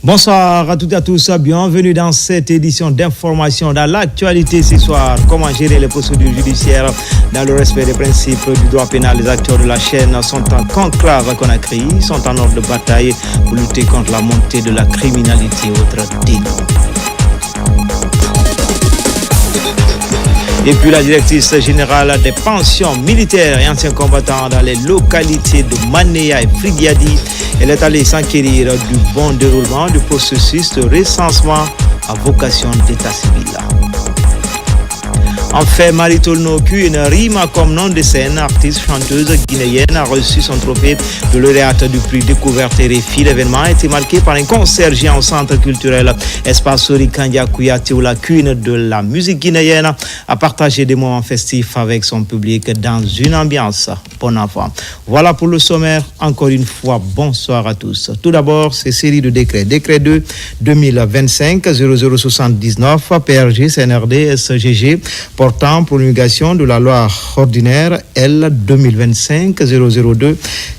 Bonsoir à toutes et à tous, bienvenue dans cette édition d'information dans l'actualité ce soir. Comment gérer les procédures judiciaires dans le respect des principes du droit pénal. Les acteurs de la chaîne sont en conclave à Conakry, sont en ordre de bataille pour lutter contre la montée de la criminalité et autres délits. Et puis la directrice générale des pensions militaires et anciens combattants dans les localités de Manéa et Frigiadi, elle est allée s'enquérir du bon déroulement du processus de recensement à vocation d'état civil. En fait, Marie Tolno une rime comme nom de scène, artiste chanteuse guinéenne, a reçu son trophée de lauréate du prix Découverte RFI. L'événement a été marqué par un concert géant au centre culturel Espace Sori Kandia Kouyaté, où la queen de la musique guinéenne a partagé des moments festifs avec son public dans une ambiance bon enfant. Voilà pour le sommaire. Encore une fois, bonsoir à tous. Tout d'abord, ces séries de décrets. Décret 2 2025-0079, PRG, CNRD, SGG, portant promulgation de la loi ordinaire L 2025-002,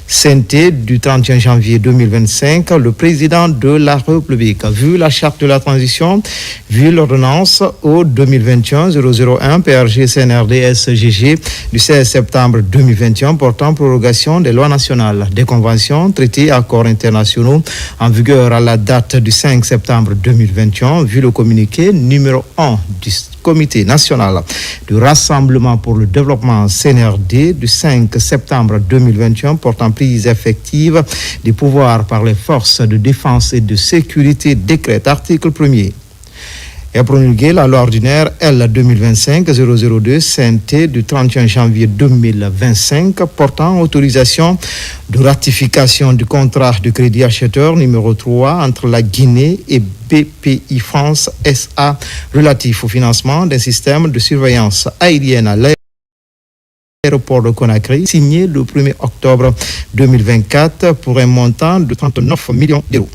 CNT du 31 janvier 2025, le président de la République, vu la charte de la transition, vu l'ordonnance au 2021-001, PRG, CNRD, SGG du 16 septembre 2021, portant prorogation des lois nationales, des conventions, traités, accords internationaux en vigueur à la date du 5 septembre 2021, vu le communiqué numéro 1 du Comité national du Rassemblement pour le développement CNRD du 5 septembre 2021 portant prise effective des pouvoirs par les forces de défense et de sécurité, décrète article 1er. Et promulgué la loi ordinaire L 2025-002 CNT du 31 janvier 2025 portant autorisation de ratification du contrat de crédit acheteur numéro 3 entre la Guinée et BPI France SA relatif au financement d'un système de surveillance aérienne à l'aéroport de Conakry, signé le 1er octobre 2024 pour un montant de 39 millions d'euros.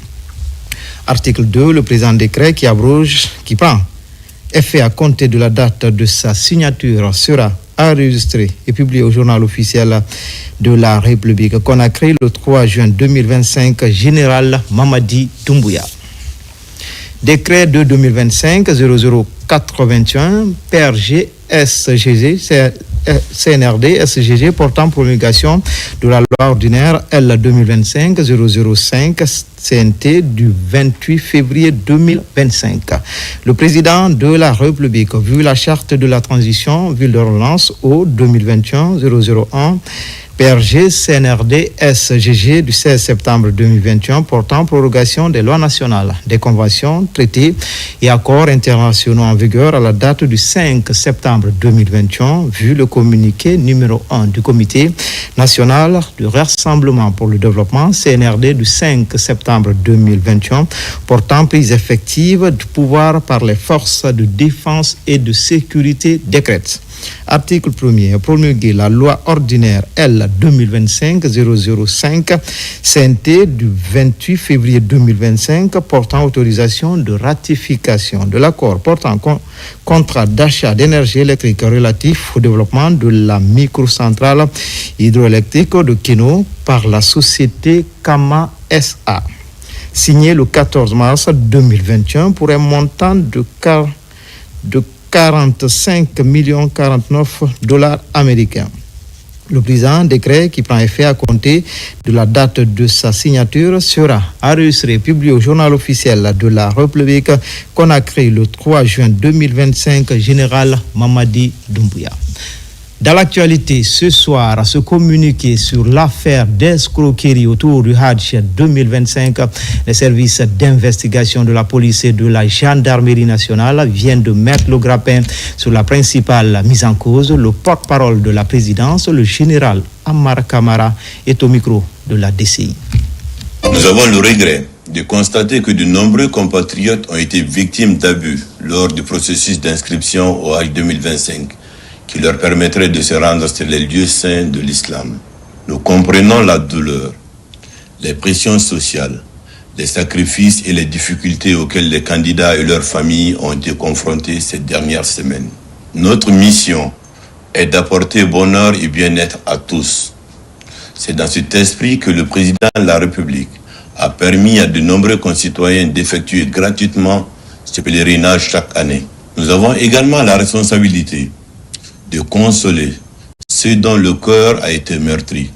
Article 2, le présent décret qui prend effet à compter de la date de sa signature sera enregistré et publié au journal officiel de la République Conakry le 3 juin 2025, Général Mamadi Doumbouya. Décret de 2025-0081, PRG, SGG, CNRD, SGG portant promulgation de la loi ordinaire L 2025-005 CNT du 28 février 2025. Le président de la République, vu la charte de la transition, vu l'ordonnance au 2021-001, PRG, CNRD, SGG du 16 septembre 2021 portant prorogation des lois nationales, des conventions, traités et accords internationaux en vigueur à la date du 5 septembre 2021, vu le communiqué numéro 1 du Comité national du Rassemblement pour le développement CNRD du 5 septembre 2021 portant prise effective du pouvoir par les forces de défense et de sécurité, décrète. Article 1er, promulguer la loi ordinaire L 2025-005 CNT du 28 février 2025 portant autorisation de ratification de l'accord portant contrat d'achat d'énergie électrique relatif au développement de la microcentrale hydroélectrique de Keno par la société Kama SA. Signé le 14 mars 2021 pour un montant de 45 49 $ américains. Le présent décret qui prend effet à compter de la date de sa signature sera enregistré et publié au journal officiel de la République Conakry le 3 juin 2025, Général Mamadi Doumbouya. Dans l'actualité, ce soir, ce communiqué sur l'affaire d'escroquerie autour du Hajj 2025, les services d'investigation de la police et de la gendarmerie nationale viennent de mettre le grappin sur la principale mise en cause. Le porte-parole de la présidence, le général Amar Kamara, est au micro de la DCI. Nous avons le regret de constater que de nombreux compatriotes ont été victimes d'abus lors du processus d'inscription au Hajj 2025. Qui leur permettrait de se rendre sur les lieux saints de l'islam. Nous comprenons la douleur, les pressions sociales, les sacrifices et les difficultés auxquels les candidats et leurs familles ont été confrontés ces dernières semaines. Notre mission est d'apporter bonheur et bien-être à tous. C'est dans cet esprit que le président de la République a permis à de nombreux concitoyens d'effectuer gratuitement ce pèlerinage chaque année. Nous avons également la responsabilité de consoler ceux dont le cœur a été meurtri.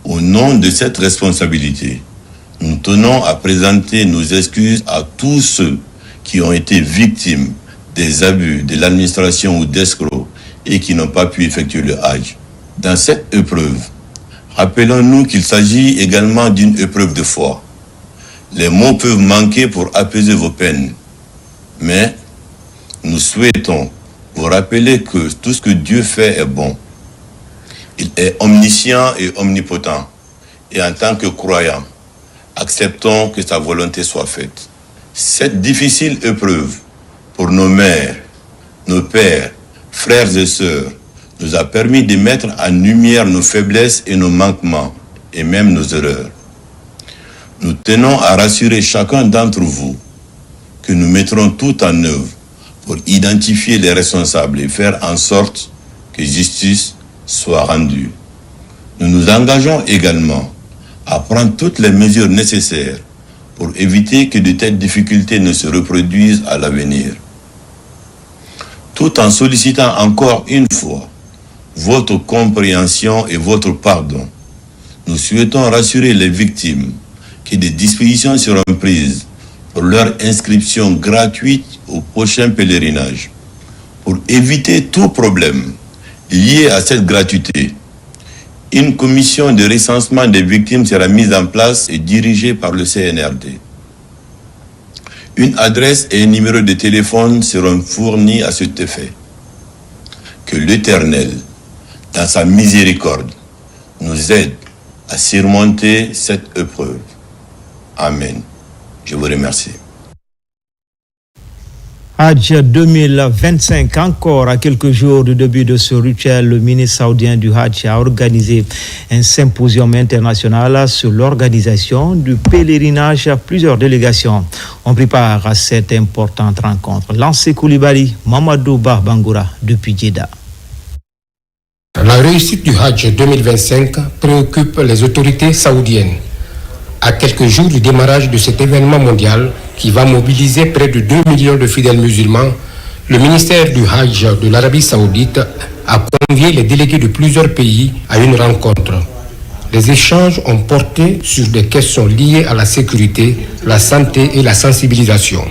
Au nom de cette responsabilité, nous tenons à présenter nos excuses à tous ceux qui ont été victimes des abus de l'administration ou d'escrocs et qui n'ont pas pu effectuer le Hajj. Dans cette épreuve, rappelons-nous qu'il s'agit également d'une épreuve de foi. Les mots peuvent manquer pour apaiser vos peines, mais nous souhaitons vous rappeler que tout ce que Dieu fait est bon. Il est omniscient et omnipotent. Et en tant que croyants, acceptons que sa volonté soit faite. Cette difficile épreuve pour nos mères, nos pères, frères et sœurs, nous a permis de mettre en lumière nos faiblesses et nos manquements, et même nos erreurs. Nous tenons à rassurer chacun d'entre vous que nous mettrons tout en œuvre pour identifier les responsables et faire en sorte que justice soit rendue. Nous nous engageons également à prendre toutes les mesures nécessaires pour éviter que de telles difficultés ne se reproduisent à l'avenir. Tout en sollicitant encore une fois votre compréhension et votre pardon, nous souhaitons rassurer les victimes que des dispositions seront prises pour leur inscription gratuite au prochain pèlerinage. Pour éviter tout problème lié à cette gratuité, une commission de recensement des victimes sera mise en place et dirigée par le CNRD. Une adresse et un numéro de téléphone seront fournis à cet effet. Que l'Éternel, dans sa miséricorde, nous aide à surmonter cette épreuve. Amen. Je vous remercie. Hajj 2025, encore à quelques jours du début de ce rituel, le ministre saoudien du Hajj a organisé un symposium international sur l'organisation du pèlerinage à plusieurs délégations. On prépare à cette importante rencontre. Lancé Koulibaly, Mamadou Bangoura depuis Jeddah. La réussite du Hajj 2025 préoccupe les autorités saoudiennes. À quelques jours du démarrage de cet événement mondial qui va mobiliser près de 2 millions de fidèles musulmans, le ministère du Hajj de l'Arabie saoudite a convié les délégués de plusieurs pays à une rencontre. Les échanges ont porté sur des questions liées à la sécurité, la santé et la sensibilisation.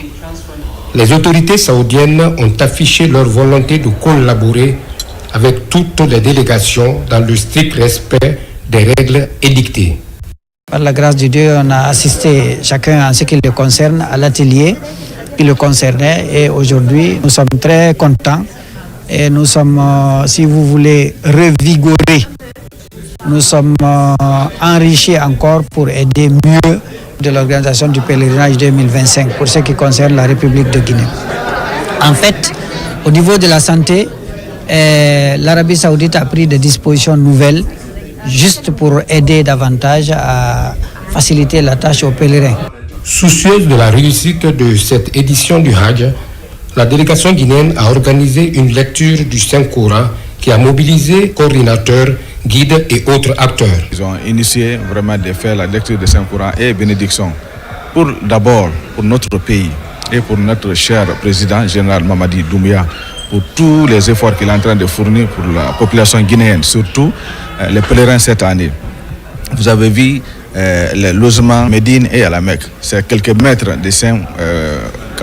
Les autorités saoudiennes ont affiché leur volonté de collaborer avec toutes les délégations dans le strict respect des règles édictées. Par la grâce de Dieu, on a assisté chacun en ce qui le concerne à l'atelier qui le concernait et aujourd'hui nous sommes très contents et nous sommes, si vous voulez, revigorés. Nous sommes enrichis encore pour aider mieux de l'organisation du pèlerinage 2025 pour ce qui concerne la République de Guinée. En fait, au niveau de la santé, l'Arabie saoudite a pris des dispositions nouvelles juste pour aider davantage à faciliter la tâche aux pèlerins. Soucieuse de la réussite de cette édition du Hajj, la délégation guinéenne a organisé une lecture du Saint-Coran qui a mobilisé coordinateurs, guides et autres acteurs. Ils ont initié vraiment de faire la lecture du Saint-Coran et bénédiction d'abord pour notre pays et pour notre cher président général Mamadi Doumbouya, pour tous les efforts qu'il est en train de fournir pour la population guinéenne, surtout les pèlerins cette année. Vous avez vu les logements Médine et à la Mecque. C'est quelques mètres de Saint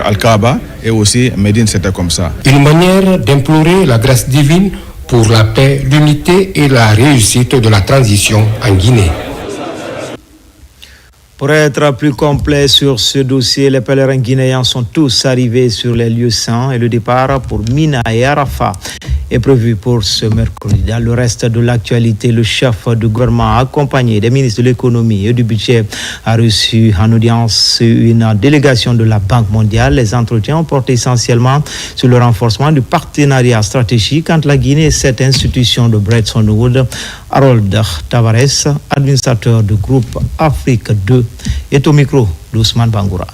Al-Kaaba et aussi Médine, c'était comme ça. Une manière d'implorer la grâce divine pour la paix, l'unité et la réussite de la transition en Guinée. Pour être plus complet sur ce dossier, les pèlerins guinéens sont tous arrivés sur les lieux saints et le départ pour Mina et Arafat est prévu pour ce mercredi. Dans le reste de l'actualité, le chef du gouvernement, accompagné des ministres de l'économie et du budget, a reçu en audience une délégation de la Banque mondiale. Les entretiens ont porté essentiellement sur le renforcement du partenariat stratégique entre la Guinée et cette institution de Bretton Woods. Harold Tavares, administrateur du groupe Afrique 2, est au micro d'Ousmane Bangoura.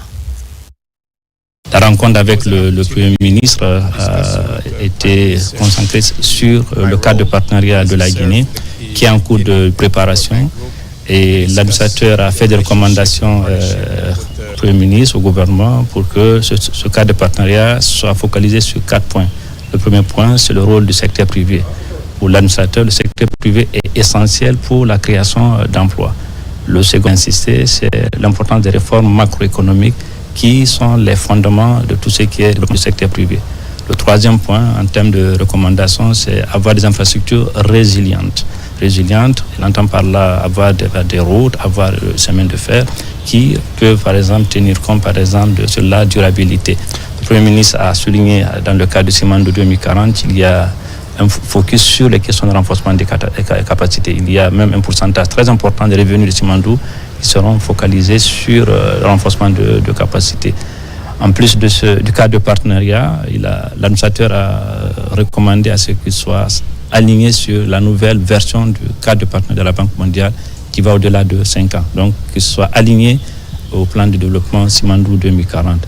La rencontre avec le Premier ministre a été concentrée sur le cadre de partenariat de la Guinée qui est en cours de préparation Et l'administrateur a fait des recommandations au Premier ministre, au gouvernement, pour que ce cadre de partenariat soit focalisé sur 4 points. Le premier point, c'est le rôle du secteur privé. Pour l'administrateur, le secteur privé est essentiel pour la création d'emplois. Le second, insister, c'est l'importance des réformes macroéconomiques qui sont les fondements de tout ce qui est le secteur privé. Le troisième point, en termes de recommandations, c'est avoir des infrastructures résilientes. Résilientes, il entend par là avoir des routes, avoir des chemins de fer qui peuvent, par exemple, tenir compte, par exemple, de la durabilité. Le Premier ministre a souligné, dans le cadre du Simandou 2040, il y a un focus sur les questions de renforcement des capacités. Il y a même un pourcentage très important des revenus de Simandou qui seront focalisés sur le renforcement de capacités. En plus du cadre de partenariat, l'administrateur a recommandé à ce qu'il soit aligné sur la nouvelle version du cadre de partenariat de la Banque mondiale qui va au-delà de 5 ans. Donc, qu'il soit aligné au plan de développement Simandou 2040.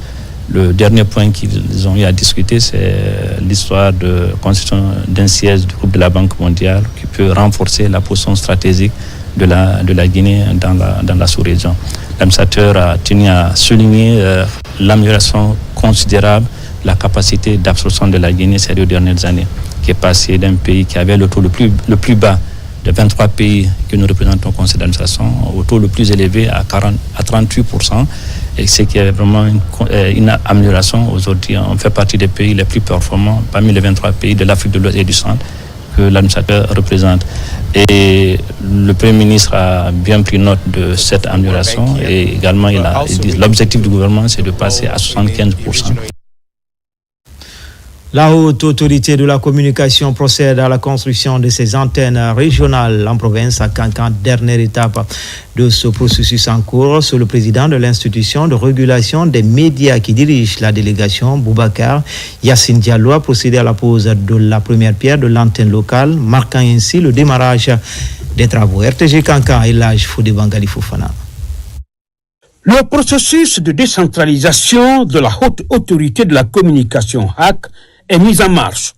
Le dernier point qu'ils ont eu à discuter, c'est l'histoire de construction d'un siège du groupe de la Banque mondiale qui peut renforcer la position stratégique de la Guinée dans la sous-région. L'administrateur a tenu à souligner l'amélioration considérable de la capacité d'absorption de la Guinée ces 2 dernières années, qui est passé d'un pays qui avait le taux le plus bas de 23 pays que nous représentons au conseil d'administration au taux le plus élevé à 38%, et ce qui est vraiment une amélioration. Aujourd'hui, on fait partie des pays les plus performants parmi les 23 pays de l'Afrique de l'Ouest et du Centre que l'administrateur représente. Et le Premier ministre a bien pris note de cette amélioration et également il dit l'objectif du gouvernement, c'est de passer à 75%. La haute autorité de la communication procède à la construction de ses antennes régionales en province à Kankan, dernière étape de ce processus en cours. C'est le président de l'institution de régulation des médias qui dirige la délégation, Boubacar Yassine Diallo, a procédé à la pose de la première pierre de l'antenne locale, marquant ainsi le démarrage des travaux. RTG Kankan et l'âge Fodé Bangali Fofana. Le processus de décentralisation de la haute autorité de la communication HAC est mise en marche.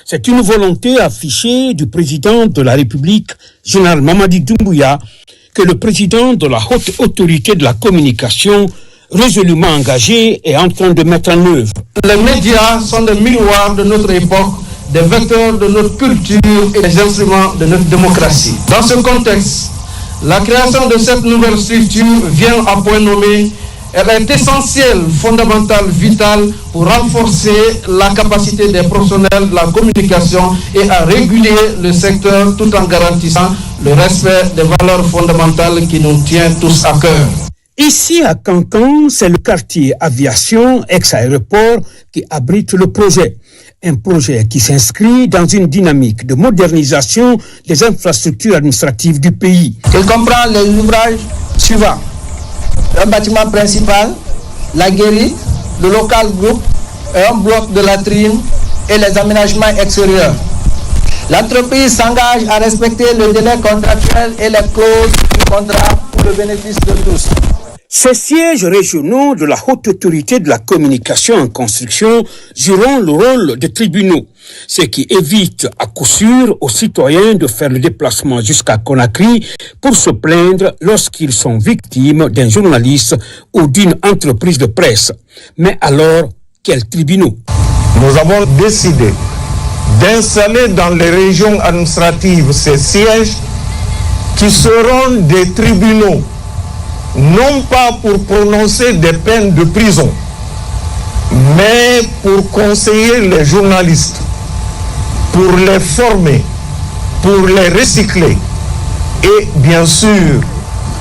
C'est une volonté affichée du président de la République, général Mamadi Doumbouya, que le président de la haute autorité de la communication, résolument engagé, est en train de mettre en œuvre. Les médias sont des miroirs de notre époque, des vecteurs de notre culture et des instruments de notre démocratie. Dans ce contexte, la création de cette nouvelle structure vient à point nommé. Elle est essentielle, fondamentale, vitale pour renforcer la capacité des professionnels de la communication et à réguler le secteur tout en garantissant le respect des valeurs fondamentales qui nous tiennent tous à cœur. Ici à Kankan, c'est le quartier aviation, ex-aéroport, qui abrite le projet. Un projet qui s'inscrit dans une dynamique de modernisation des infrastructures administratives du pays. Il comprend les ouvrages suivants. Un bâtiment principal, la guérite, le local groupe, un bloc de latrine et les aménagements extérieurs. L'entreprise s'engage à respecter le délai contractuel et les clauses du contrat pour le bénéfice de tous. Ces sièges régionaux de la haute autorité de la communication en construction joueront le rôle de tribunaux, ce qui évite à coup sûr aux citoyens de faire le déplacement jusqu'à Conakry pour se plaindre lorsqu'ils sont victimes d'un journaliste ou d'une entreprise de presse. Mais alors, quels tribunaux? Nous avons décidé d'installer dans les régions administratives ces sièges qui seront des tribunaux, non pas pour prononcer des peines de prison, mais pour conseiller les journalistes, pour les former, pour les recycler et bien sûr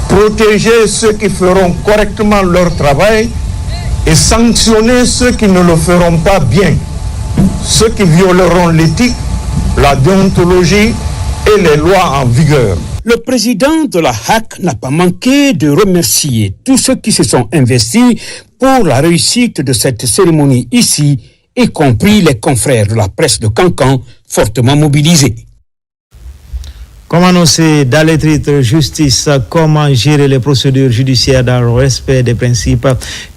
protéger ceux qui feront correctement leur travail et sanctionner ceux qui ne le feront pas bien, ceux qui violeront l'éthique, la déontologie et les lois en vigueur. Le président de la HAC n'a pas manqué de remercier tous ceux qui se sont investis pour la réussite de cette cérémonie ici, y compris les confrères de la presse de Kankan, fortement mobilisés. Comme annoncé dans les titres justice, comment gérer les procédures judiciaires dans le respect des principes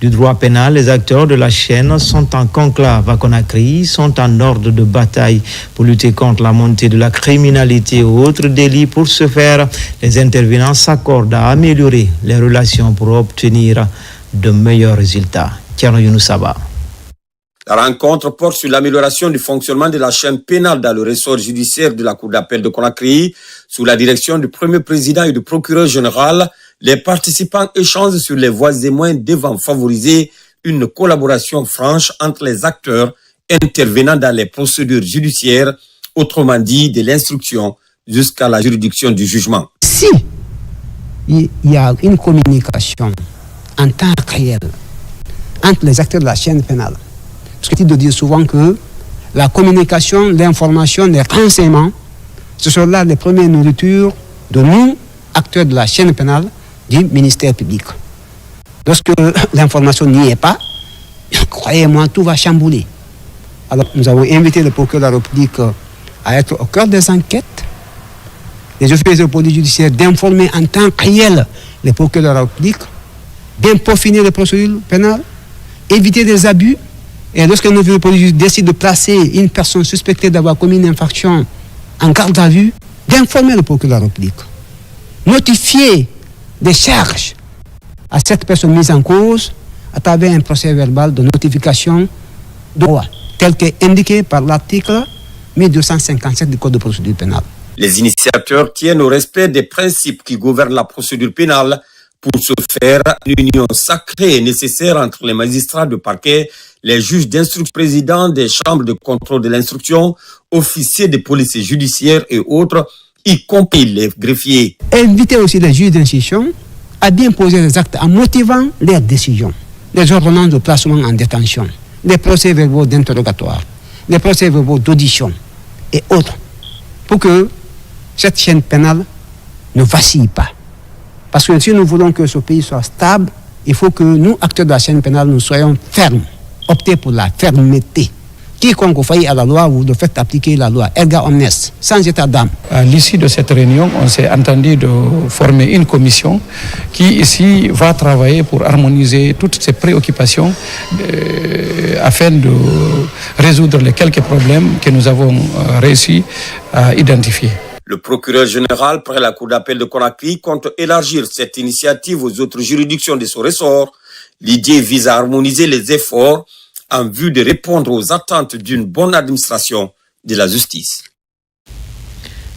du droit pénal. Les acteurs de la chaîne sont en conclave à Conakry, sont en ordre de bataille pour lutter contre la montée de la criminalité et autres délits. Pour ce faire, les intervenants s'accordent à améliorer les relations pour obtenir de meilleurs résultats. Thierno Younoussaba. La rencontre porte sur l'amélioration du fonctionnement de la chaîne pénale dans le ressort judiciaire de la Cour d'appel de Conakry. Sous la direction du premier président et du procureur général, les participants échangent sur les voies et moyens devant favoriser une collaboration franche entre les acteurs intervenant dans les procédures judiciaires, autrement dit de l'instruction jusqu'à la juridiction du jugement. Si il y a une communication en temps réel entre les acteurs de la chaîne pénale, parce que tu dois dire souvent que la communication, l'information, les renseignements, ce sont là les premières nourritures de nous, acteurs de la chaîne pénale du ministère public. Lorsque l'information n'y est pas, croyez-moi, tout va chambouler. Alors, nous avons invité le procureur de la République à être au cœur des enquêtes, les officiers de police judiciaire d'informer en temps réel les procureurs de la République, bien peaufiner les procédures pénales, éviter des abus. Et lorsque nos officiers de police décident de placer une personne suspectée d'avoir commis une infraction en garde à vue, d'informer le procureur de la République. Notifier des charges à cette personne mise en cause à travers un procès verbal de notification de loi, tel qu'indiqué par l'article 1257 du Code de procédure pénale. Les initiateurs tiennent au respect des principes qui gouvernent la procédure pénale. Pour ce faire, une union sacrée est nécessaire entre les magistrats de parquet, les juges d'instruction, présidents des chambres de contrôle de l'instruction, officiers de police judiciaire et autres, y compris les greffiers. Inviter aussi les juges d'instruction à bien poser les actes en motivant leurs décisions. Les ordonnances de placement en détention, les procès-verbaux d'interrogatoire, les procès-verbaux d'audition et autres, pour que cette chaîne pénale ne vacille pas. Parce que si nous voulons que ce pays soit stable, il faut que nous, acteurs de la chaîne pénale, nous soyons fermes, opter pour la fermeté. Quiconque faillit à la loi ou de fait appliquer la loi, erga omnes, sans état d'âme. À l'issue de cette réunion, on s'est entendu de former une commission qui ici va travailler pour harmoniser toutes ces préoccupations afin de résoudre les quelques problèmes que nous avons réussi à identifier. Le procureur général près la Cour d'appel de Conakry compte élargir cette initiative aux autres juridictions de son ressort. L'idée vise à harmoniser les efforts en vue de répondre aux attentes d'une bonne administration de la justice.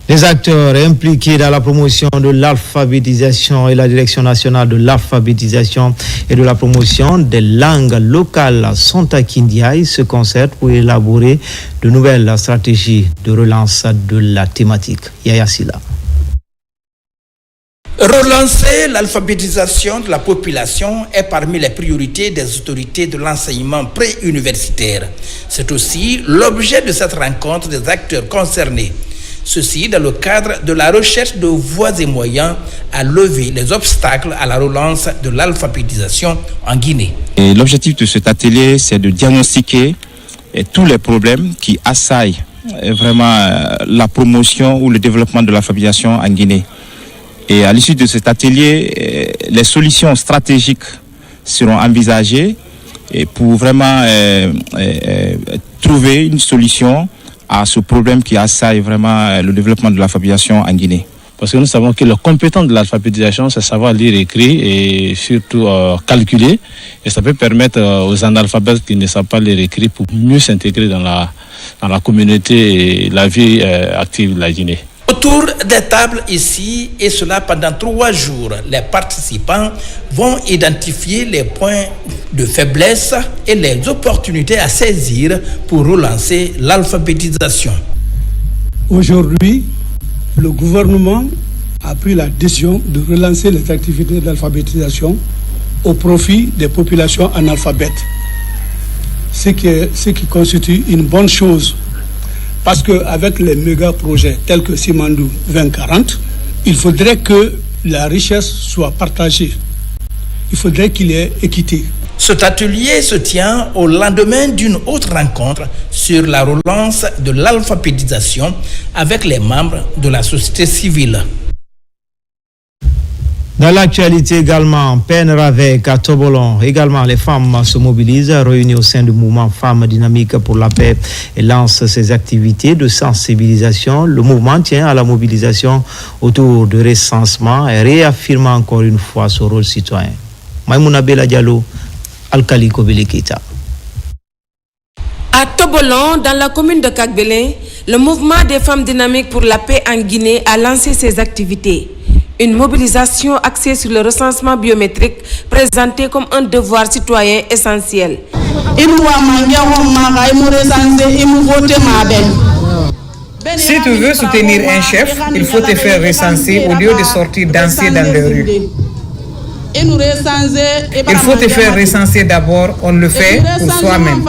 Les acteurs impliqués dans la promotion de l'alphabétisation et la Direction nationale de l'alphabétisation et de la promotion des langues locales sont à Kindiaï, se concertent pour élaborer de nouvelles stratégies de relance de la thématique. Yaya Silla. Relancer l'alphabétisation de la population est parmi les priorités des autorités de l'enseignement préuniversitaire. C'est aussi l'objet de cette rencontre des acteurs concernés. Ceci dans le cadre de la recherche de voies et moyens à lever les obstacles à la relance de l'alphabétisation en Guinée. Et l'objectif de cet atelier, c'est de diagnostiquer tous les problèmes qui assaillent vraiment la promotion ou le développement de l'alphabétisation en Guinée. Et à l'issue de cet atelier, les solutions stratégiques seront envisagées pour vraiment trouver une solution à ce problème qui assaille vraiment le développement de l'alphabétisation en Guinée. Parce que nous savons que le compétent de l'alphabétisation, c'est savoir lire, écrire et surtout calculer. Et ça peut permettre aux analphabètes qui ne savent pas lire, écrire pour mieux s'intégrer dans la communauté et la vie active de la Guinée. Autour des tables ici, et cela pendant 3 jours, les participants vont identifier les points de faiblesse et les opportunités à saisir pour relancer l'alphabétisation. Aujourd'hui, le gouvernement a pris la décision de relancer les activités d'alphabétisation au profit des populations analphabètes, ce qui constitue une bonne chose. Parce qu'avec les méga-projets tels que Simandou 2040, il faudrait que la richesse soit partagée. Il faudrait qu'il y ait équité. Cet atelier se tient au lendemain d'une autre rencontre sur la relance de l'alphabétisation avec les membres de la société civile. Dans l'actualité également, peine avec à Tobolon. Également, les femmes se mobilisent, réunies au sein du mouvement Femmes Dynamiques pour la paix et lancent ses activités de sensibilisation. Le mouvement tient à la mobilisation autour du recensement et réaffirme encore une fois son rôle citoyen. Maïmouna Bella Diallo, Alkali Kobele Keita. À Tobolon, dans la commune de Kagbelin, le mouvement des femmes dynamiques pour la paix en Guinée a lancé ses activités. Une mobilisation axée sur le recensement biométrique présenté comme un devoir citoyen essentiel. Si tu veux soutenir un chef, il faut te faire recenser au lieu de sortir danser dans les rues. Il faut te faire recenser d'abord, on le fait pour soi-même.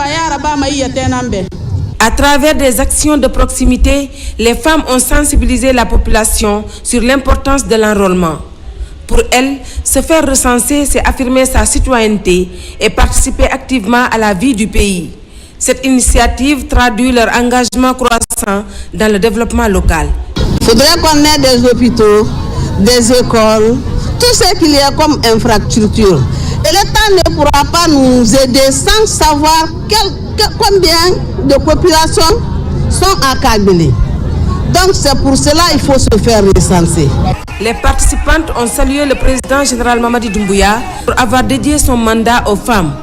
À travers des actions de proximité, les femmes ont sensibilisé la population sur l'importance de l'enrôlement. Pour elles, se faire recenser, c'est affirmer sa citoyenneté et participer activement à la vie du pays. Cette initiative traduit leur engagement croissant dans le développement local. Il faudrait qu'on ait des hôpitaux, des écoles, tout ce qu'il y a comme infrastructure. Et l'État ne pourra pas nous aider sans savoir combien de populations sont à Kagbelin. Donc c'est pour cela qu'il faut se faire recenser. Les participantes ont salué le président général Mamadi Doumbouya pour avoir dédié son mandat aux femmes.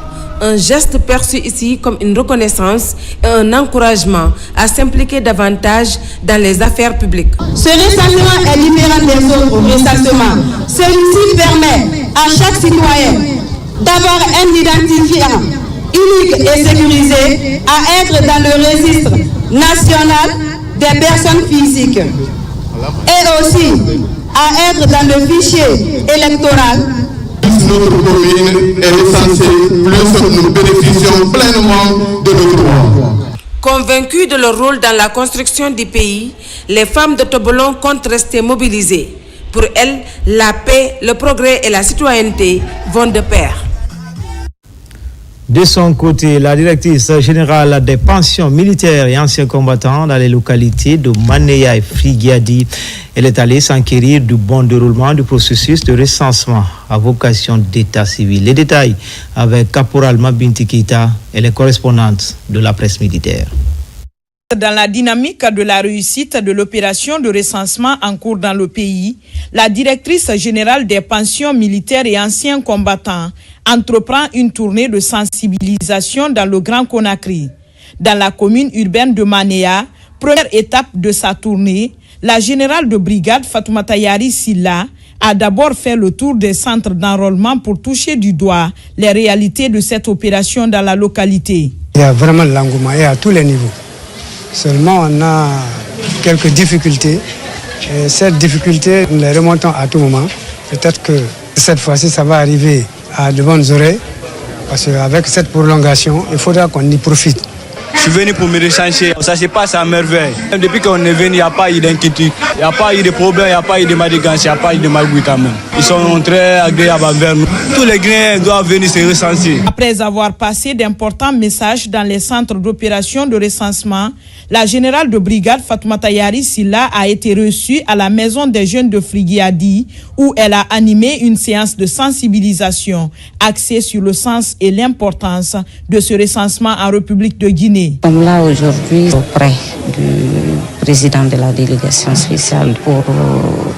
Un geste perçu ici comme une reconnaissance et un encouragement à s'impliquer davantage dans les affaires publiques. Ce recensement est différent des autres recensements. Celui-ci permet à chaque citoyen d'avoir un identifiant unique et sécurisé à être dans le registre national des personnes physiques et aussi à être dans le fichier électoral. Notre commune est recensée, plus nous bénéficions pleinement de nos droits. Convaincus de leur rôle dans la construction du pays, les femmes de Tobolon comptent rester mobilisées. Pour elles, la paix, le progrès et la citoyenneté vont de pair. De son côté, la directrice générale des pensions militaires et anciens combattants dans les localités de Manéa et Frigiadi, elle est allée s'enquérir du bon déroulement du processus de recensement à vocation d'état civil. Les détails avec Caporal Mabinti Keita, elle est correspondante de la presse militaire. Dans la dynamique de la réussite de l'opération de recensement en cours dans le pays, la directrice générale des pensions militaires et anciens combattants entreprend une tournée de sensibilisation dans le Grand Conakry. Dans la commune urbaine de Manéa, première étape de sa tournée, la générale de brigade Fatoumata Yari Silla a d'abord fait le tour des centres d'enrôlement pour toucher du doigt les réalités de cette opération dans la localité. Il y a vraiment l'engouement et à tous les niveaux. Seulement, on a quelques difficultés. Et cette difficulté, nous les remontons à tout moment. Peut-être que cette fois-ci, ça va arriver à de bonnes oreilles. Parce qu'avec cette prolongation, il faudra qu'on y profite. Je suis venu pour me recenser. Ça se passe à merveille. Depuis qu'on est venu, il n'y a pas eu d'inquiétude. Il n'y a pas eu de problème, il n'y a pas eu de manigance, il n'y a pas eu de magouille quand même. Ils sont très agréables envers nous. Tous les Guinéens doivent venir se recenser. Après avoir passé d'importants messages dans les centres d'opération de recensement, la générale de brigade Fatoumata Yari Silla a été reçue à la maison des jeunes de Frigiadi où elle a animé une séance de sensibilisation axée sur le sens et l'importance de ce recensement en République de Guinée. Nous sommes là aujourd'hui auprès du président de la délégation spéciale pour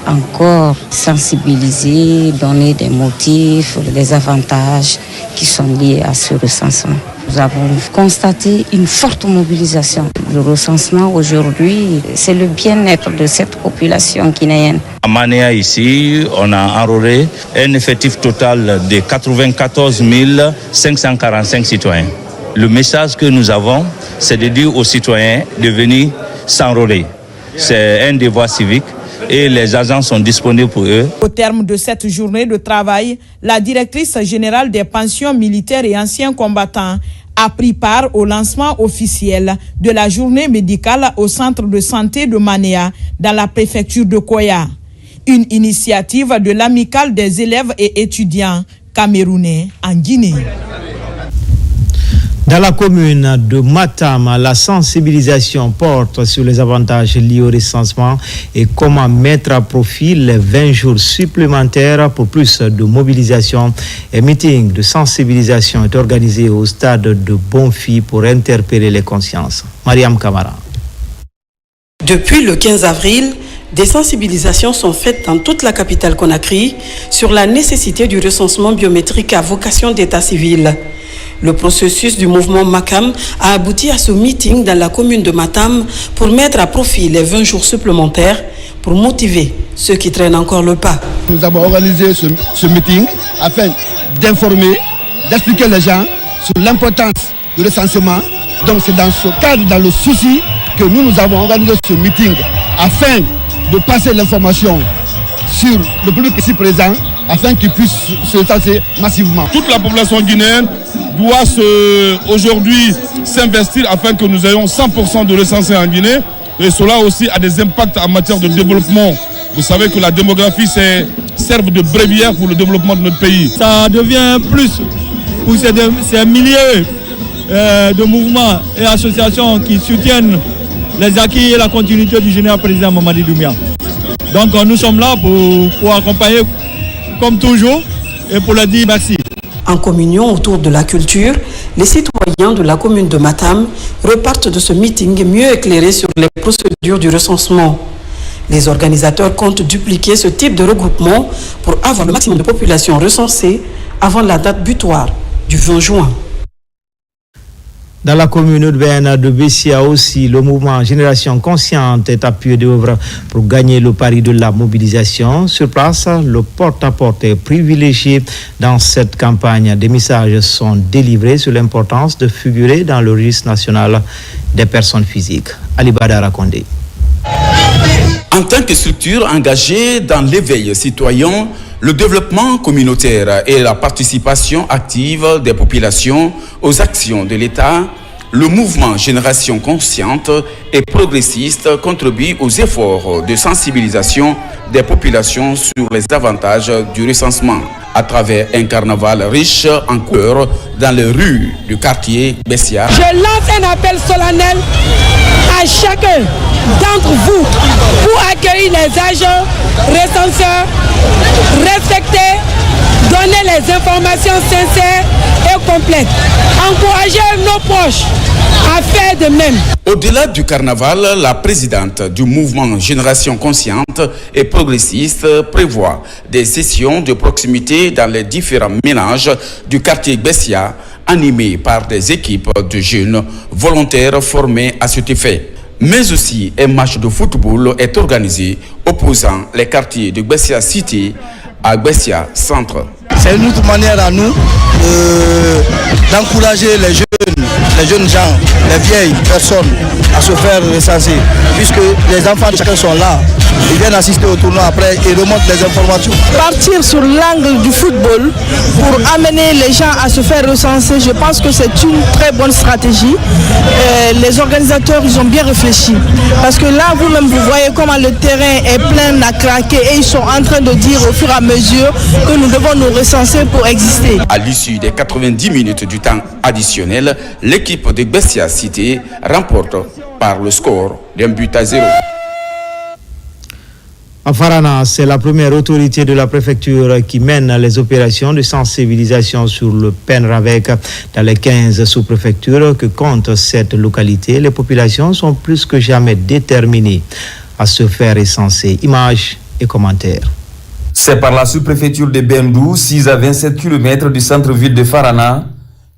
encore sensibiliser, donner des motifs, des avantages qui sont liés à ce recensement. Nous avons constaté une forte mobilisation. Le recensement aujourd'hui, c'est le bien-être de cette population guinéenne. À Manéa ici, on a enrôlé un effectif total de 94 545 citoyens. Le message que nous avons, c'est de dire aux citoyens de venir s'enrôler. C'est un devoir civique et les agents sont disponibles pour eux. Au terme de cette journée de travail, la directrice générale des pensions militaires et anciens combattants a pris part au lancement officiel de la journée médicale au centre de santé de Manéa dans la préfecture de Koya. Une initiative de l'amicale des élèves et étudiants camerounais en Guinée. Dans la commune de Matam, la sensibilisation porte sur les avantages liés au recensement et comment mettre à profit les 20 jours supplémentaires pour plus de mobilisation. Un meeting de sensibilisation est organisé au stade de Bonfi pour interpeller les consciences. Mariam Kamara. Depuis le 15 avril, des sensibilisations sont faites dans toute la capitale Conakry sur la nécessité du recensement biométrique à vocation d'état civil. Le processus du mouvement MACAM a abouti à ce meeting dans la commune de Matam pour mettre à profit les 20 jours supplémentaires pour motiver ceux qui traînent encore le pas. Nous avons organisé ce meeting afin d'informer, d'expliquer les gens sur l'importance du recensement. Donc c'est dans ce cadre, dans le souci que nous avons organisé ce meeting afin de passer l'information sur le public ici présent afin qu'il puisse se recenser massivement. Toute la population guinéenne doit aujourd'hui s'investir afin que nous ayons 100% de recensés en Guinée. Et cela aussi a des impacts en matière de développement. Vous savez que la démographie sert de bréviaire pour le développement de notre pays. Ça devient plus pour ces milliers de mouvements et associations qui soutiennent les acquis et la continuité du général président Mamadi Doumbouya. Donc nous sommes là pour accompagner comme toujours et pour leur dire merci. En communion autour de la culture, les citoyens de la commune de Matam repartent de ce meeting mieux éclairés sur les procédures du recensement. Les organisateurs comptent dupliquer ce type de regroupement pour avoir le maximum de population recensée avant la date butoir du 20 juin. Dans la commune urbaine de Bessia aussi, le mouvement Génération Consciente est à pied d'œuvre pour gagner le pari de la mobilisation. Sur place, le porte-à-porte est privilégié dans cette campagne. Des messages sont délivrés sur l'importance de figurer dans le registre national des personnes physiques. Ali Badara Kondé. En tant que structure engagée dans l'éveil citoyen, le développement communautaire et la participation active des populations aux actions de l'État, le mouvement Génération Consciente et Progressiste contribue aux efforts de sensibilisation des populations sur les avantages du recensement à travers un carnaval riche en couleurs dans les rues du quartier Bessia. Je lance un appel solennel à chacun d'entre vous pour accueillir les agents recenseurs, respecter, donner les informations sincères et complètes, encourager nos proches à faire de même. Au-delà du carnaval, la présidente du mouvement Génération Consciente et Progressiste prévoit des sessions de proximité dans les différents ménages du quartier Bessia, animés par des équipes de jeunes volontaires formés à cet effet. Mais aussi un match de football est organisé opposant les quartiers de Bessia Cité à Bessia Centre. C'est une autre manière à nous d'encourager les jeunes gens, les vieilles personnes à se faire recenser, puisque les enfants de chacun sont là. Ils viennent assister au tournoi après et remontent les informations. Partir sur l'angle du football pour amener les gens à se faire recenser, je pense que c'est une très bonne stratégie. Les organisateurs, ils ont bien réfléchi. Parce que là, vous-même, vous voyez comment le terrain est plein à craquer et ils sont en train de dire au fur et à mesure que nous devons nous recenser pour exister. À l'issue des 90 minutes du temps additionnel, l'équipe de Bessia Cité remporte par le score d'1-0. À Farana, c'est la première autorité de la préfecture qui mène les opérations de sensibilisation sur le PENRAVEC dans les 15 sous-préfectures que compte cette localité. Les populations sont plus que jamais déterminées à se faire recenser. Images et commentaires. C'est par la sous-préfecture de Bendou, 6 à 27 km du centre-ville de Farana,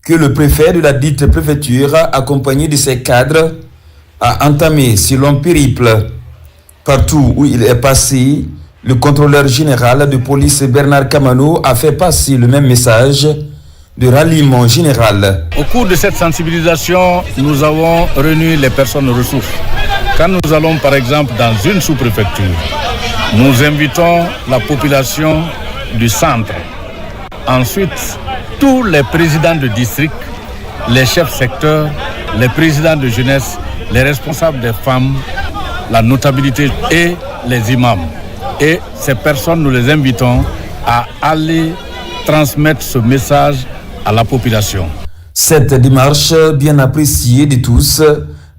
que le préfet de la dite préfecture, accompagné de ses cadres, a entamé ce long périple. Partout où il est passé, le contrôleur général de police Bernard Kamano a fait passer le même message de ralliement général. Au cours de cette sensibilisation, nous avons réuni les personnes ressources. Quand nous allons par exemple dans une sous-préfecture, nous invitons la population du centre. Ensuite, tous les présidents de district, les chefs secteurs, les présidents de jeunesse, les responsables des femmes, la notabilité et les imams. Et ces personnes, nous les invitons à aller transmettre ce message à la population. Cette démarche, bien appréciée de tous,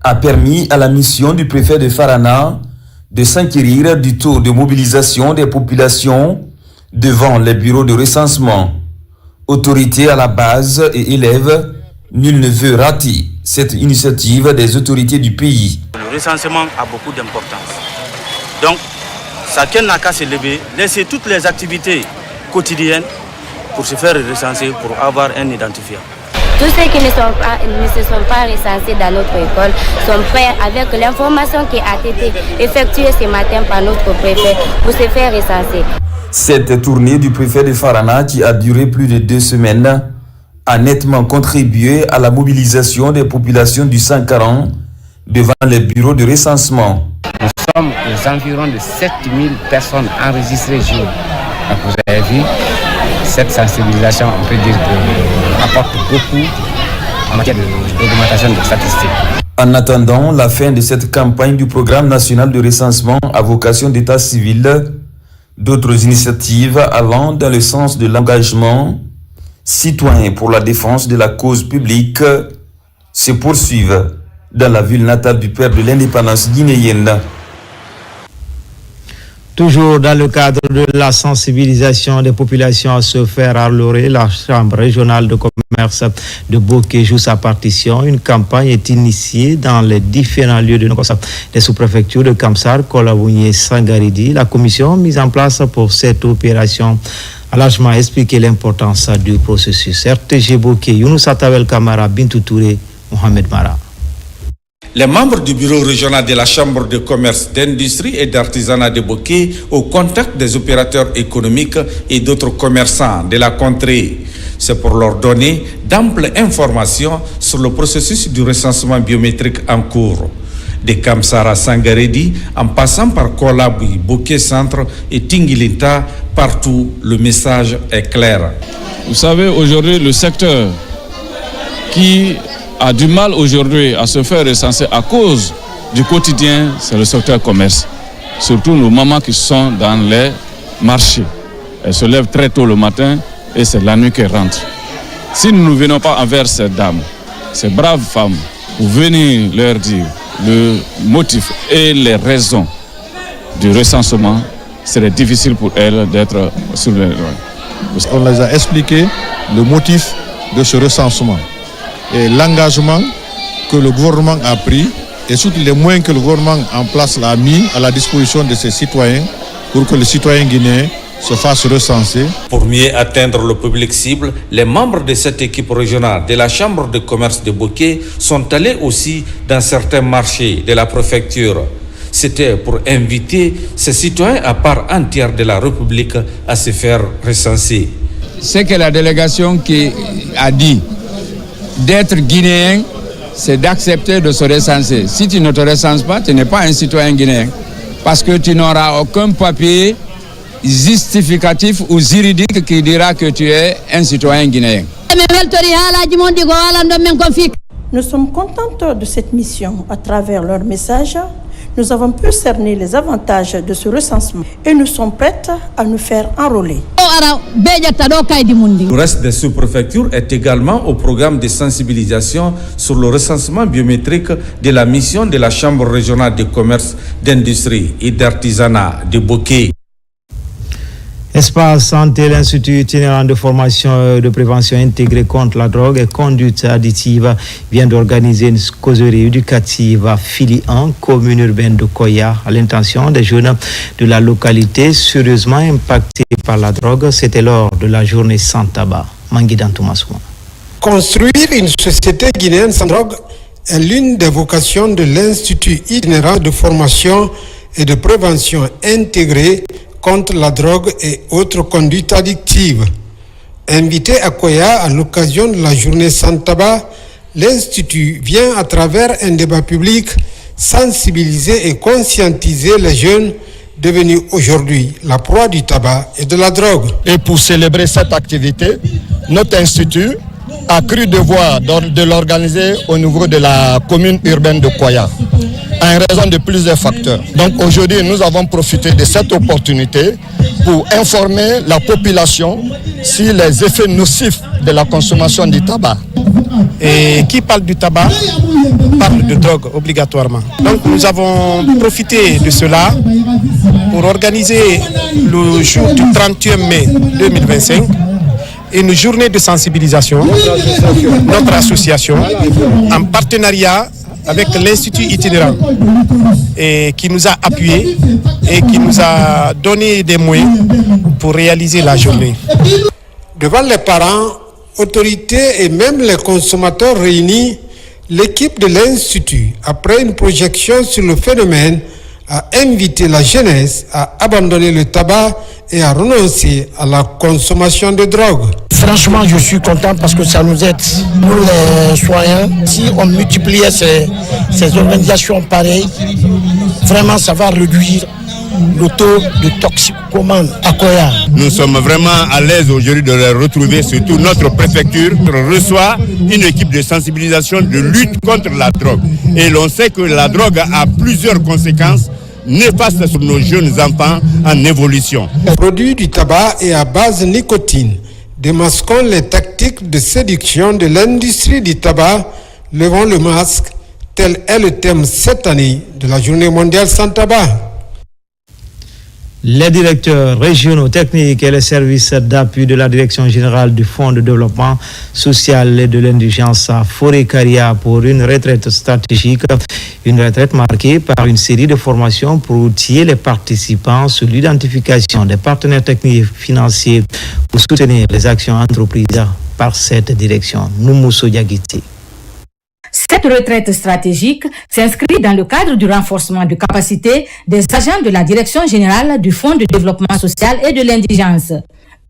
a permis à la mission du préfet de Farana de s'enquérir du taux de mobilisation des populations devant les bureaux de recensement. Autorités à la base et élèves, nul ne veut rater cette initiative des autorités du pays. Le recensement a beaucoup d'importance. Donc, chacun n'a qu'à se lever, laisser toutes les activités quotidiennes pour se faire recenser, pour avoir un identifiant. Tous ceux qui ne se sont pas recensés dans notre école sont prêts avec l'information qui a été effectuée ce matin par notre préfet pour se faire recenser. Cette tournée du préfet de Farana, qui a duré plus de 2 semaines, a nettement contribué à la mobilisation des populations du 140 devant les bureaux de recensement. Nous sommes aux environs de 7000 personnes enregistrées jour. Donc vous avez vu, cette sensibilisation, on peut dire, apporte beaucoup en matière d'augmentation des statistiques. En attendant la fin de cette campagne du programme national de recensement à vocation d'état civil, d'autres initiatives allant dans le sens de l'engagement citoyen pour la défense de la cause publique se poursuivent dans la ville natale du père de l'indépendance guinéenne. Toujours dans le cadre de la sensibilisation des populations à se faire arlorer, la Chambre régionale de commerce de Boké joue sa partition. Une campagne est initiée dans les différents lieux de des sous-préfectures de Kamsar, Kolabougne et Sangaridi. La commission mise en place pour cette opération a largement expliqué l'importance du processus. RTG Boké, Younous Atawel Kamara, Bintou Touré, Mohamed Mara. Les membres du bureau régional de la Chambre de commerce, d'industrie et d'artisanat de Boké, au contact des opérateurs économiques et d'autres commerçants de la contrée. C'est pour leur donner d'amples informations sur le processus du recensement biométrique en cours. De Kamsara Sangaredi, en passant par Kolabui, Boké Centre et Tingilinta, partout le message est clair. Vous savez, aujourd'hui, le secteur qui a du mal aujourd'hui à se faire recenser à cause du quotidien, c'est le secteur commerce. Surtout nos mamans qui sont dans les marchés. Elles se lèvent très tôt le matin et c'est la nuit qu'elles rentrent. Si nous ne venons pas envers ces dames, ces braves femmes, pour venir leur dire le motif et les raisons du recensement, serait difficile pour elles d'être sur le... On les a expliqué le motif de ce recensement et l'engagement que le gouvernement a pris et surtout les moyens que le gouvernement en place a mis à la disposition de ses citoyens pour que les citoyens guinéens se fassent recenser. Pour mieux atteindre le public cible, les membres de cette équipe régionale de la Chambre de commerce de Boké sont allés aussi dans certains marchés de la préfecture. C'était pour inviter ces citoyens à part entière de la République à se faire recenser. C'est que la délégation qui a dit d'être guinéen, c'est d'accepter de se recenser. Si tu ne te recenses pas, tu n'es pas un citoyen guinéen. Parce que tu n'auras aucun papier justificatif ou juridique qui dira que tu es un citoyen guinéen. Nous sommes contents de cette mission. À travers leur message, nous avons pu cerner les avantages de ce recensement et nous sommes prêts à nous faire enrôler. Le reste des sous-préfectures est également au programme de sensibilisation sur le recensement biométrique de la mission de la Chambre régionale de commerce, d'industrie et d'artisanat de Boké. Espace Santé, l'Institut itinérant de formation et de prévention intégrée contre la drogue et conduite additive vient d'organiser une causerie éducative à Fili 1, commune urbaine de Koya, à l'intention des jeunes de la localité sérieusement impactés par la drogue. C'était lors de la journée sans tabac. Manguidan Toumassouma. Construire une société guinéenne sans drogue est l'une des vocations de l'Institut itinérant de formation et de prévention intégrée contre la drogue et autres conduites addictives. Invité à Koya à l'occasion de la journée sans tabac, l'Institut vient à travers un débat public sensibiliser et conscientiser les jeunes devenus aujourd'hui la proie du tabac et de la drogue. Et pour célébrer cette activité, notre institut a cru devoir de l'organiser au niveau de la commune urbaine de Koya, en raison de plusieurs facteurs. Donc aujourd'hui, nous avons profité de cette opportunité pour informer la population sur les effets nocifs de la consommation du tabac. Et qui parle du tabac parle de drogue obligatoirement. Donc nous avons profité de cela pour organiser le jour du 31 mai 2025 une journée de sensibilisation, notre association, en partenariat avec l'Institut itinérant, et qui nous a appuyés et qui nous a donné des moyens pour réaliser la journée. Devant les parents, autorités et même les consommateurs réunis, l'équipe de l'Institut, après une projection sur le phénomène, a invité la jeunesse à abandonner le tabac et à renoncer à la consommation de drogue. Franchement, je suis content parce que ça nous aide, nous les soignants. Si on multipliait ces organisations pareilles, vraiment ça va réduire le taux de toxicomane à Koya. Nous sommes vraiment à l'aise aujourd'hui de les retrouver, surtout notre préfecture reçoit une équipe de sensibilisation de lutte contre la drogue. Et l'on sait que la drogue a plusieurs conséquences néfastes sur nos jeunes enfants en évolution. Le produit du tabac est à base de nicotine, démasquant les tactiques de séduction de l'industrie du tabac, levant le masque, tel est le thème cette année de la Journée mondiale sans tabac. Les directeurs régionaux techniques et les services d'appui de la Direction générale du Fonds de développement social et de l'indigence à Forêt-Caria pour une retraite stratégique, une retraite marquée par une série de formations pour outiller les participants sur l'identification des partenaires techniques et financiers pour soutenir les actions entreprises par cette direction. Noumousso Diagiti. Cette retraite stratégique s'inscrit dans le cadre du renforcement de capacités des agents de la Direction générale du Fonds de développement social et de l'indigence.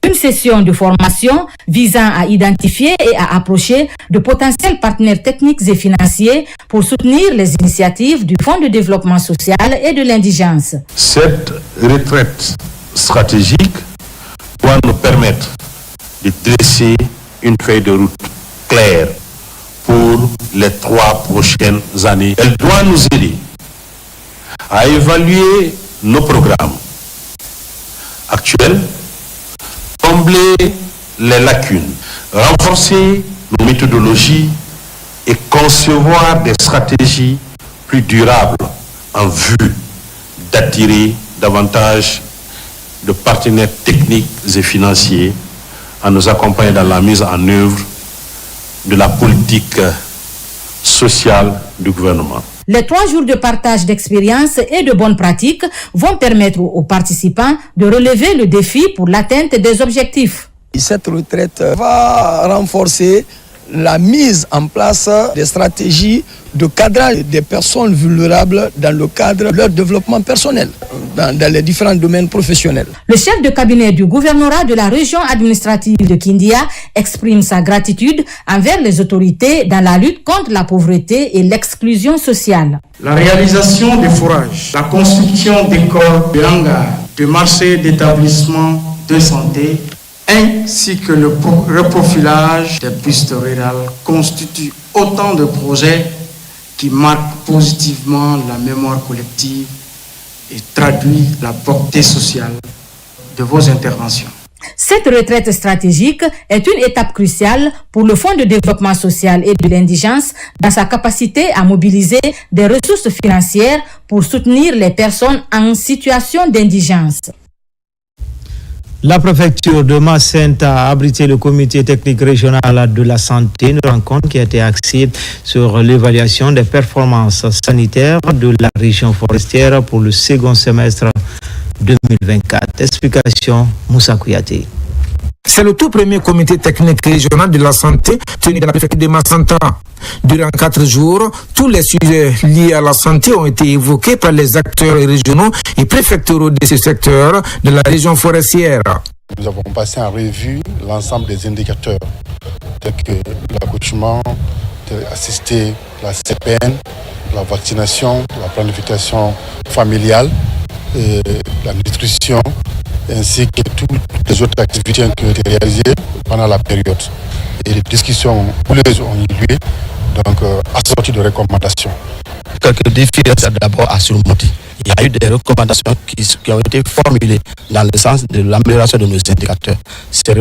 Une session de formation visant à identifier et à approcher de potentiels partenaires techniques et financiers pour soutenir les initiatives du Fonds de développement social et de l'indigence. Cette retraite stratégique doit nous permettre de dresser une feuille de route claire pour les 3 prochaines années. Elle doit nous aider à évaluer nos programmes actuels, combler les lacunes, renforcer nos méthodologies et concevoir des stratégies plus durables en vue d'attirer davantage de partenaires techniques et financiers en nous accompagnant dans la mise en œuvre de la politique sociale du gouvernement. Les 3 jours de partage d'expériences et de bonnes pratiques vont permettre aux participants de relever le défi pour l'atteinte des objectifs. Cette retraite va renforcer la mise en place des stratégies de cadrage des personnes vulnérables dans le cadre de leur développement personnel, dans les différents domaines professionnels. Le chef de cabinet du gouvernorat de la région administrative de Kindia exprime sa gratitude envers les autorités dans la lutte contre la pauvreté et l'exclusion sociale. La réalisation des forages, la construction d'écoles, de hangars, de marchés d'établissements de santé, ainsi que le reprofilage des pistes rurales constituent autant de projets qui marquent positivement la mémoire collective et traduisent la portée sociale de vos interventions. Cette retraite stratégique est une étape cruciale pour le Fonds de développement social et de l'indigence dans sa capacité à mobiliser des ressources financières pour soutenir les personnes en situation d'indigence. La préfecture de Massent a abrité le comité technique régional de la santé, une rencontre qui a été axée sur l'évaluation des performances sanitaires de la région forestière pour le second semestre 2024. Explication Moussa Kouyaté. C'est le tout premier comité technique régional de la santé tenu dans la préfecture de Massanta. Durant 4 jours, tous les sujets liés à la santé ont été évoqués par les acteurs régionaux et préfectoraux de ce secteur de la région forestière. Nous avons passé en revue l'ensemble des indicateurs tels que l'accouchement, assister la CPN, la vaccination, la planification familiale, la nutrition, ainsi que toutes les autres activités qui ont été réalisées pendant la période. Et les discussions houleuses ont eu lieu, donc assorties de recommandations. Quelques défis d'abord à surmonter. il y a eu des recommandations qui ont été formulées dans le sens de l'amélioration de nos indicateurs. Ces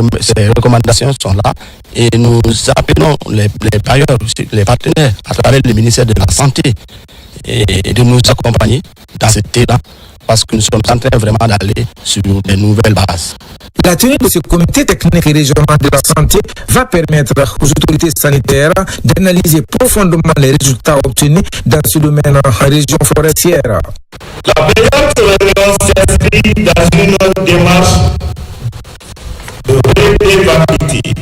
recommandations sont là et nous appelons les bailleurs, les partenaires, à travers le ministère de la Santé, et de nous accompagner dans cet élan, parce que nous sommes en train vraiment d'aller sur de nouvelles bases. La tenue de ce comité technique régional de la santé va permettre aux autorités sanitaires d'analyser profondément les résultats obtenus dans ce domaine en région forestière. La présente réunion s'inscrit dans une démarche de redevabilité,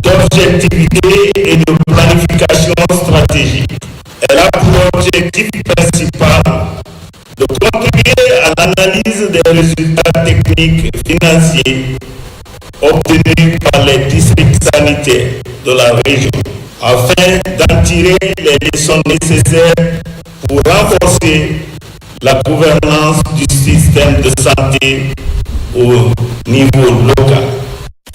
d'objectivité et de planification stratégique. Elle a pour objectif principal de contribuer à l'analyse des résultats techniques et financiers obtenus par les districts sanitaires de la région, afin d'en tirer les leçons nécessaires pour renforcer la gouvernance du système de santé au niveau local.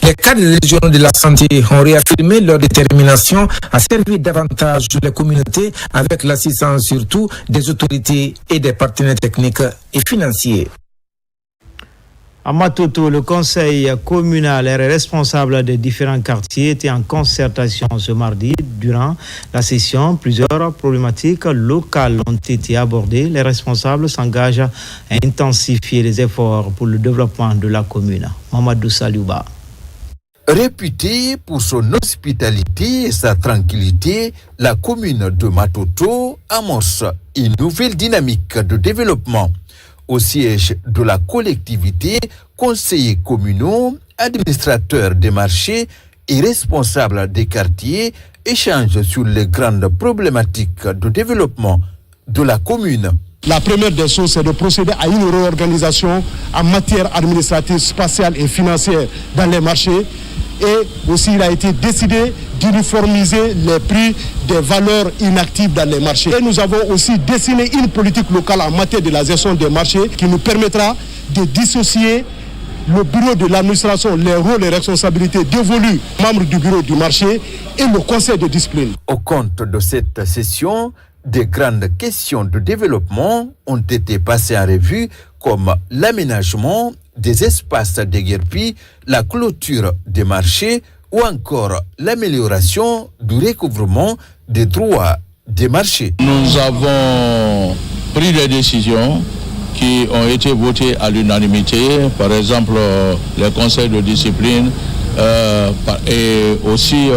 Les cadres régionaux de la santé ont réaffirmé leur détermination à servir davantage les communautés avec l'assistance surtout des autorités et des partenaires techniques et financiers. À Matoto, le conseil communal et les responsables des différents quartiers étaient en concertation ce mardi. Durant la session, plusieurs problématiques locales ont été abordées. Les responsables s'engagent à intensifier les efforts pour le développement de la commune. Mamadou Saliouba. Réputée pour son hospitalité et sa tranquillité, la commune de Matoto amorce une nouvelle dynamique de développement. Au siège de la collectivité, conseillers communaux, administrateurs des marchés et responsables des quartiers échangent sur les grandes problématiques de développement de la commune. La première des choses, c'est de procéder à une réorganisation en matière administrative, spatiale et financière dans les marchés. Et aussi, il a été décidé d'uniformiser les prix des valeurs inactives dans les marchés. Et nous avons aussi dessiné une politique locale en matière de la gestion des marchés qui nous permettra de dissocier le bureau de l'administration, les rôles et responsabilités dévolus aux membres du bureau du marché et le conseil de discipline. Au compte de cette session, des grandes questions de développement ont été passées en revue comme l'aménagement des espaces déguerpis, la clôture des marchés ou encore l'amélioration du recouvrement des droits des marchés. Nous avons pris des décisions qui ont été votées à l'unanimité, par exemple les conseils de discipline et aussi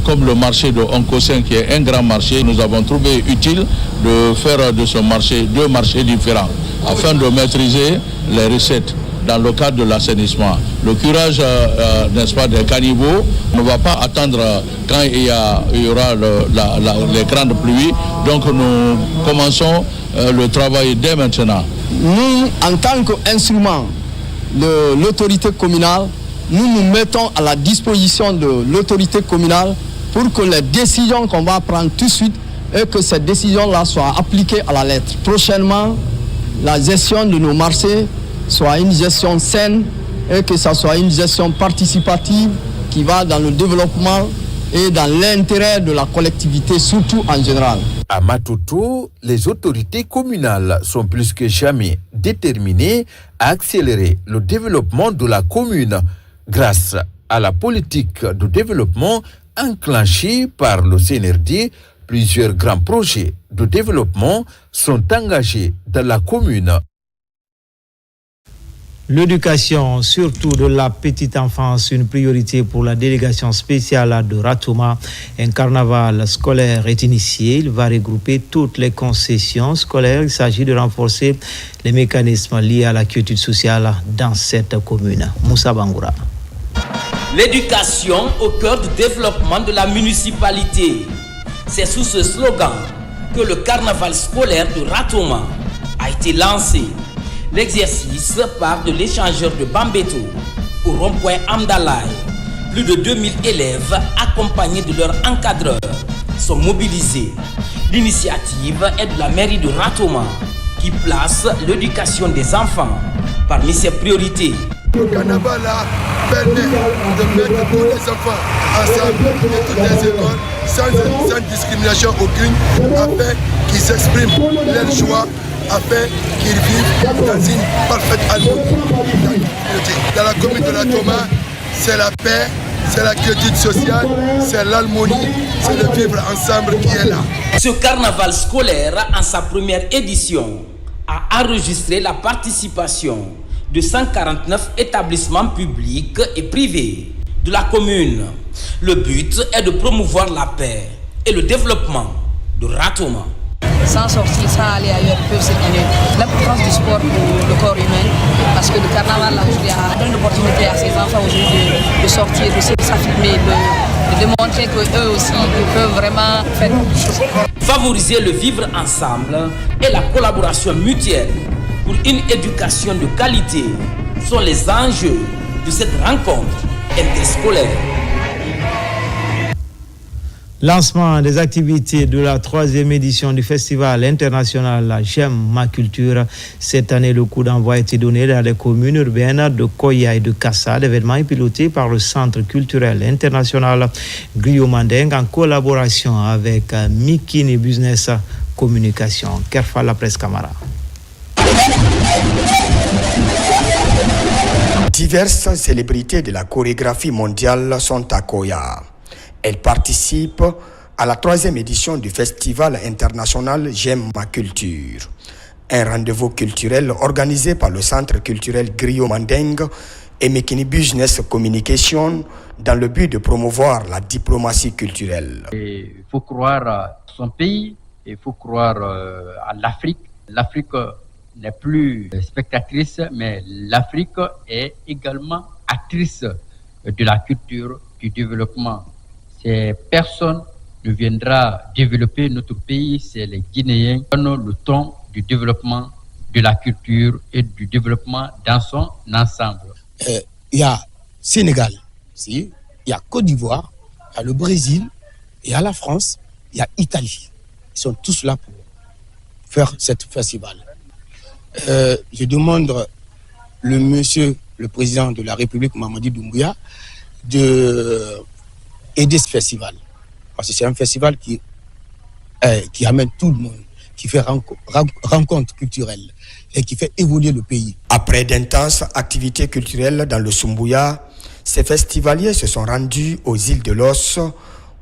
comme le marché de Onkosen qui est un grand marché, nous avons trouvé utile de faire de ce marché deux marchés différents afin de maîtriser les recettes dans le cadre de l'assainissement. Le curage, n'est-ce pas, des caniveaux ne va pas attendre quand il y aura les grandes pluies. Donc nous commençons le travail dès maintenant. Nous, en tant qu'instrument de l'autorité communale, nous nous mettons à la disposition de l'autorité communale pour que les décisions qu'on va prendre tout de suite et que ces décisions-là soient appliquées à la lettre. Prochainement, la gestion de nos marchés soit une gestion saine et que ça soit une gestion participative qui va dans le développement et dans l'intérêt de la collectivité, surtout en général. À Matoto, les autorités communales sont plus que jamais déterminées à accélérer le développement de la commune grâce à la politique de développement enclenchée par le CNRD. Plusieurs grands projets de développement sont engagés dans la commune. L'éducation, surtout de la petite enfance, une priorité pour la délégation spéciale de Ratouma. Un carnaval scolaire est initié. Il va regrouper toutes les concessions scolaires. Il s'agit de renforcer les mécanismes liés à la quiétude sociale dans cette commune. Moussa Bangoura. L'éducation au cœur du développement de la municipalité. C'est sous ce slogan que le carnaval scolaire de Ratouma a été lancé. L'exercice part de l'échangeur de Bambeto au rond-point Amdalaï. Plus de 2000 élèves accompagnés de leurs encadreurs sont mobilisés. L'initiative est de la mairie de Ratouma qui place l'éducation des enfants parmi ses priorités. Le carnaval permet de mettre tous les enfants ensemble de toutes les écoles sans discrimination aucune, afin qu'ils s'expriment leur joie, afin qu'ils vivent dans une parfaite harmonie. Dans la commune de la Toma, c'est la paix, c'est la quiétude sociale, c'est l'harmonie, c'est le vivre ensemble qui est là. Ce carnaval scolaire, en sa première édition, a enregistré la participation de 149 établissements publics et privés de la commune. Le but est de promouvoir la paix et le développement de Ratoma. Sans sortir, sans aller ailleurs, ils peuvent se gagner. L'importance du sport pour le corps humain, parce que le carnaval là aujourd'hui donne l'opportunité à ces enfants aujourd'hui de sortir, de s'affirmer, de démontrer qu'eux aussi ils peuvent vraiment faire quelque chose. Favoriser le vivre ensemble et la collaboration mutuelle pour une éducation de qualité sont les enjeux de cette rencontre interscolaire. Lancement des activités de la 3e édition du Festival international J'aime ma culture. Cette année, le coup d'envoi a été donné dans les communes urbaines de Koya et de Kassa. L'événement est piloté par le Centre culturel international Griot Mandeng en collaboration avec Mikini Business Communication. Kerfa la presse Camara. Diverses célébrités de la chorégraphie mondiale sont à Koya. Elles participent à la 3e édition du Festival international J'aime ma culture. Un rendez-vous culturel organisé par le Centre culturel Griot Mandeng et Mikini Business Communication dans le but de promouvoir la diplomatie culturelle. Il faut croire à son pays, il faut croire à l'Afrique. L'Afrique n'est plus spectatrice, mais l'Afrique est également actrice de la culture, du développement. Ces personnes ne viendra développer notre pays, c'est les Guinéens qui donnent le ton du développement de la culture et du développement dans son ensemble. Il y a Sénégal, il y a Côte d'Ivoire, il y a le Brésil, il y a la France, il y a Italie. Ils sont tous là pour faire ce festival. Je demande le président de la République, Mamadi Doumbouya, aider ce festival. Parce que c'est un festival qui amène tout le monde, qui fait rencontre culturelle et qui fait évoluer le pays. Après d'intenses activités culturelles dans le Sumbuya, ces festivaliers se sont rendus aux îles de l'Os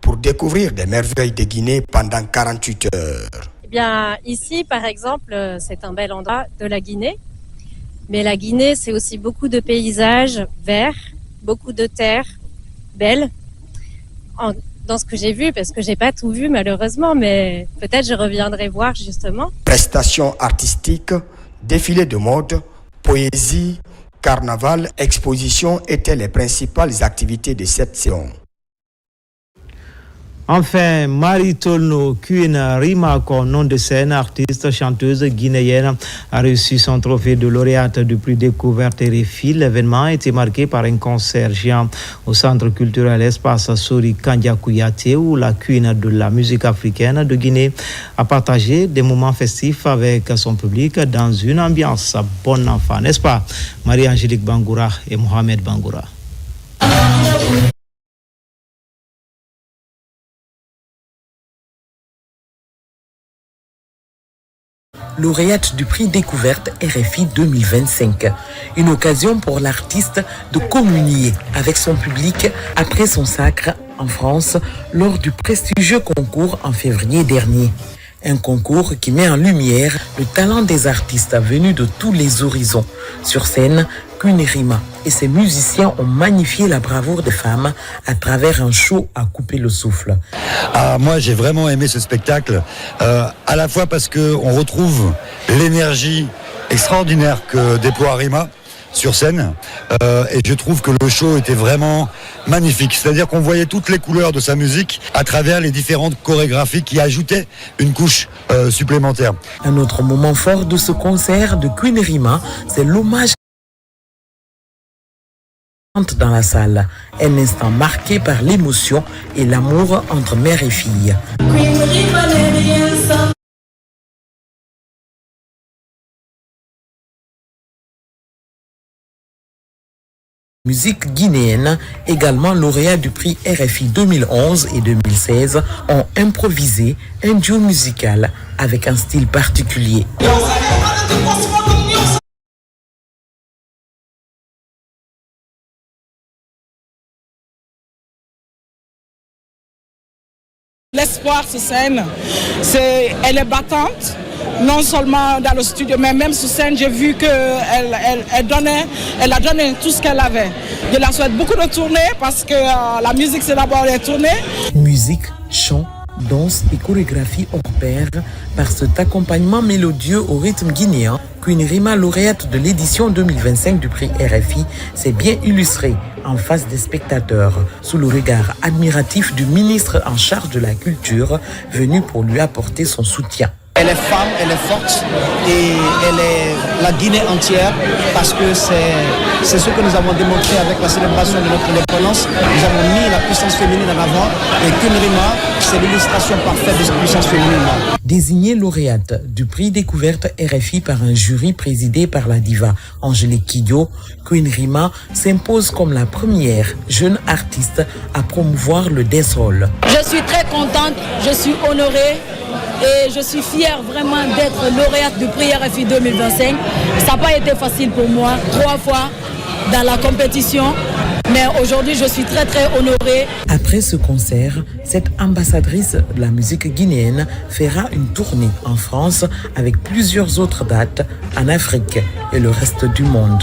pour découvrir des merveilles de Guinée pendant 48 heures. Eh bien, ici, par exemple, c'est un bel endroit de la Guinée. Mais la Guinée, c'est aussi beaucoup de paysages verts, beaucoup de terres belles. Dans ce que j'ai vu, parce que j'ai pas tout vu malheureusement, mais peut-être je reviendrai voir justement. Prestations artistiques, défilés de mode, poésie, carnaval, exposition étaient les principales activités de cette séance. Enfin, Marie Tolno Kuina Rimako, nom de scène, artiste, chanteuse guinéenne, a reçu son trophée de lauréate du prix Découverte RFI. L'événement a été marqué par un concert géant au Centre culturel Espace Sori Kandia Kouyaté, où la Kuina de la musique africaine de Guinée a partagé des moments festifs avec son public dans une ambiance bon enfant, n'est-ce pas? Marie-Angélique Bangoura et Mohamed Bangoura. Lauréate du prix Découverte RFI 2025. Une occasion pour l'artiste de communier avec son public après son sacre en France lors du prestigieux concours en février dernier. Un concours qui met en lumière le talent des artistes venus de tous les horizons. Sur scène, Queen Rima et ses musiciens ont magnifié la bravoure des femmes à travers un show à couper le souffle. Moi, j'ai vraiment aimé ce spectacle, à la fois parce qu'on retrouve l'énergie extraordinaire que déploie Rima sur scène, et je trouve que le show était vraiment magnifique. C'est-à-dire qu'on voyait toutes les couleurs de sa musique à travers les différentes chorégraphies qui ajoutaient une couche supplémentaire. Un autre moment fort de ce concert de Queen Rima, c'est l'hommage dans la salle. Un instant marqué par l'émotion et l'amour entre mère et fille. musique guinéenne, également lauréats du prix RFI 2011 et 2016, ont improvisé un duo musical avec un style particulier. L'espoir sur scène, elle est battante, non seulement dans le studio, mais même sur scène, j'ai vu qu'elle a donné tout ce qu'elle avait. Je la souhaite beaucoup de tournées parce que la musique, c'est d'abord les tournées. Musique, chant, danse et chorégraphie hors pair par cet accompagnement mélodieux au rythme guinéen qu'une Rima lauréate de l'édition 2025 du prix RFI s'est bien illustrée en face des spectateurs sous le regard admiratif du ministre en charge de la culture venu pour lui apporter son soutien. Elle est femme, elle est forte et elle est la Guinée entière parce que c'est ce que nous avons démontré avec la célébration de notre indépendance. Nous avons mis la puissance féminine en avant et Queen Rima, c'est l'illustration parfaite de cette puissance féminine. Désignée lauréate du prix découverte RFI par un jury présidé par la diva Angélique Kidjo, Queen Rima s'impose comme la première jeune artiste à promouvoir le dancehall. Je suis très contente, je suis honorée. Et je suis fière vraiment d'être lauréate du prix RFI 2025. Ça n'a pas été facile pour moi, 3 fois dans la compétition. Mais aujourd'hui, je suis très très honorée. Après ce concert, cette ambassadrice de la musique guinéenne fera une tournée en France avec plusieurs autres dates en Afrique et le reste du monde.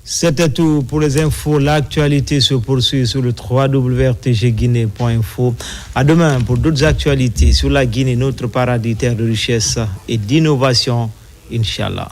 C'était tout pour les infos. L'actualité se poursuit sur le www.rtgguinée.info. À demain pour d'autres actualités sur la Guinée, notre paradis terre de richesse et d'innovation, Inch'Allah.